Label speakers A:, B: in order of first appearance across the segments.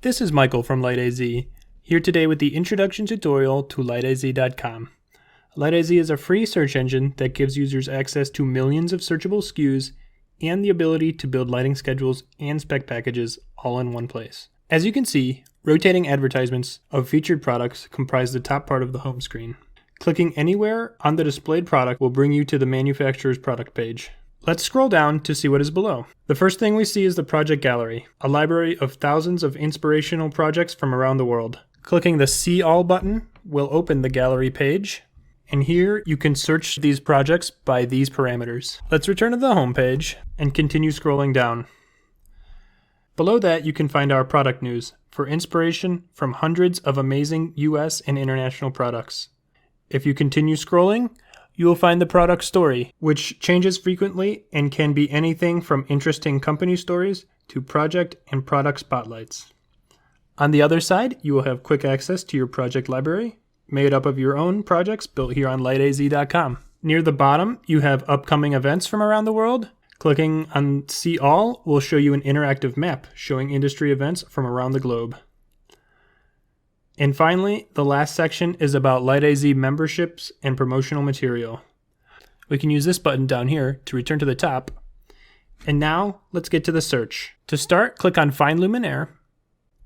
A: This is Michael from LightAZ, here today with the introduction tutorial to LightAZ.com. LightAZ is a free search engine that gives users access to millions of searchable SKUs and the ability to build lighting schedules and spec packages all in one place. As you can see, rotating advertisements of featured products comprise the top part of the home screen. Clicking anywhere on the displayed product will bring you to the manufacturer's product page. Let's scroll down to see what is below. The first thing we see is the Project Gallery, a library of thousands of inspirational projects from around the world. Clicking the See All button will open the gallery page, and here you can search these projects by these parameters. Let's return to the home page and continue scrolling down. Below that, you can find our product news for inspiration from hundreds of amazing US and international products. If you continue scrolling, you will find the product story, which changes frequently and can be anything from interesting company stories to project and product spotlights. On the other side, you will have quick access to your project library, made up of your own projects built here on LightAZ.com. Near the bottom, you have upcoming events from around the world. Clicking on See All will show you an interactive map showing industry events from around the globe. And finally, the last section is about LightAZ memberships and promotional material. We can use this button down here to return to the top. And now, let's get to the search. To start, click on Find Luminaire.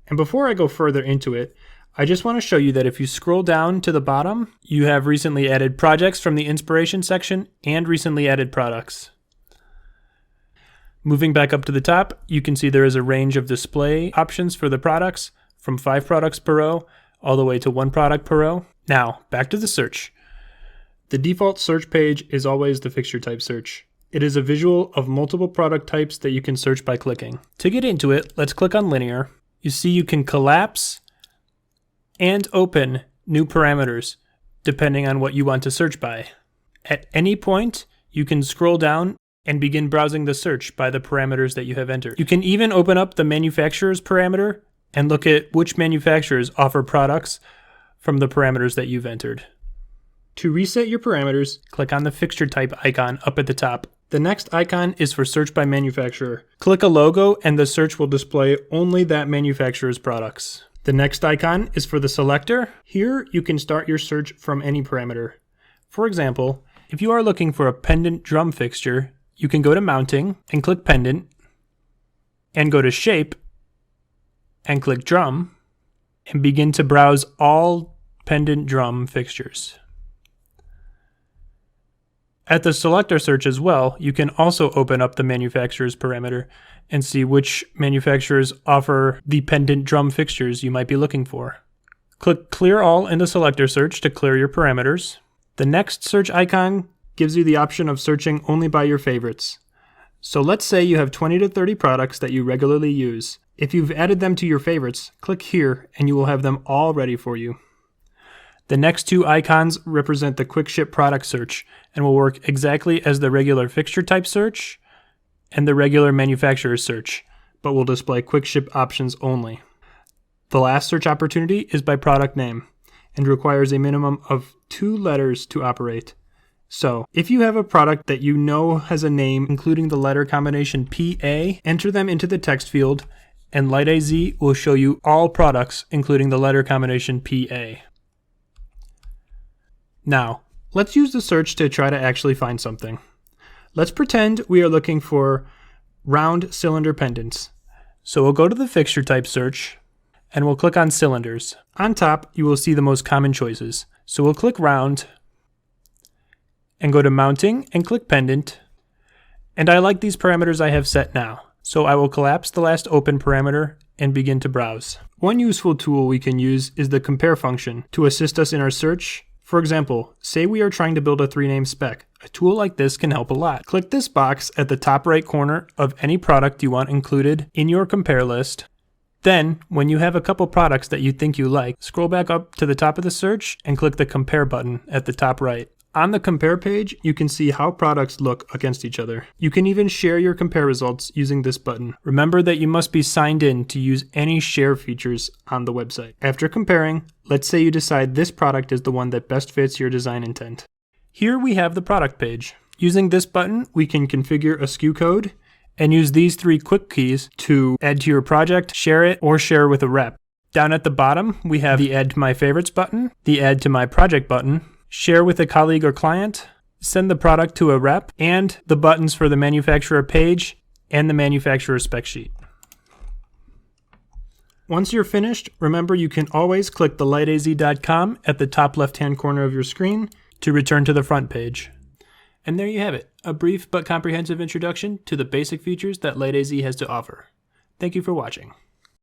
A: And before I go further into it, I just want to show you that if you scroll down to the bottom, you have recently added projects from the inspiration section and recently added products. Moving back up to the top, you can see there is a range of display options for the products, from 5 products per row all the way to 1 product per row. Now, back to the search. The default search page is always the fixture type search. It is a visual of multiple product types that you can search by clicking. To get into it, let's click on linear. You see you can collapse and open new parameters depending on what you want to search by. At any point, you can scroll down and begin browsing the search by the parameters that you have entered. You can even open up the manufacturer's parameter and look at which manufacturers offer products from the parameters that you've entered. To reset your parameters, click on the fixture type icon up at the top. The next icon is for search by manufacturer. Click a logo and the search will display only that manufacturer's products. The next icon is for the selector. Here you can start your search from any parameter. For example, if you are looking for a pendant drum fixture, you can go to Mounting and click Pendant, and go to Shape and click Drum, and begin to browse all pendant drum fixtures. At the selector search as well, you can also open up the manufacturer's parameter and see which manufacturers offer the pendant drum fixtures you might be looking for. Click Clear All in the selector search to clear your parameters. The next search icon gives you the option of searching only by your favorites. So let's say you have 20 to 30 products that you regularly use. If you've added them to your favorites, click here and you will have them all ready for you. The next 2 icons represent the quick ship product search and will work exactly as the regular fixture type search and the regular manufacturer search, but will display quick ship options only. The last search opportunity is by product name and requires a minimum of 2 letters to operate. So, if you have a product that you know has a name including the letter combination PA, enter them into the text field and LightAZ will show you all products including the letter combination PA. Now, let's use the search to try to actually find something. Let's pretend we are looking for round cylinder pendants. So we'll go to the fixture type search and we'll click on cylinders. On top, you will see the most common choices. So we'll click round and go to Mounting and click Pendant. And I like these parameters I have set now. So I will collapse the last open parameter and begin to browse. One useful tool we can use is the compare function to assist us in our search. For example, say we are trying to build a 3-name spec. A tool like this can help a lot. Click this box at the top right corner of any product you want included in your compare list. Then, when you have a couple products that you think you like, scroll back up to the top of the search and click the compare button at the top right. On the compare page, you can see how products look against each other. You can even share your compare results using this button. Remember that you must be signed in to use any share features on the website. After comparing, let's say you decide this product is the one that best fits your design intent. Here we have the product page. Using this button, we can configure a SKU code and use these 3 quick keys to add to your project, share it, or share with a rep. Down at the bottom, we have the Add to My Favorites button, the Add to My Project button, Share with a colleague or client, Send the product to a rep, and the buttons for the manufacturer page and the manufacturer spec sheet. Once you're finished, remember you can always click the LightAZ.com at the top left-hand corner of your screen to return to the front page. And there you have it, a brief but comprehensive introduction to the basic features that LightAZ has to offer. Thank you for watching.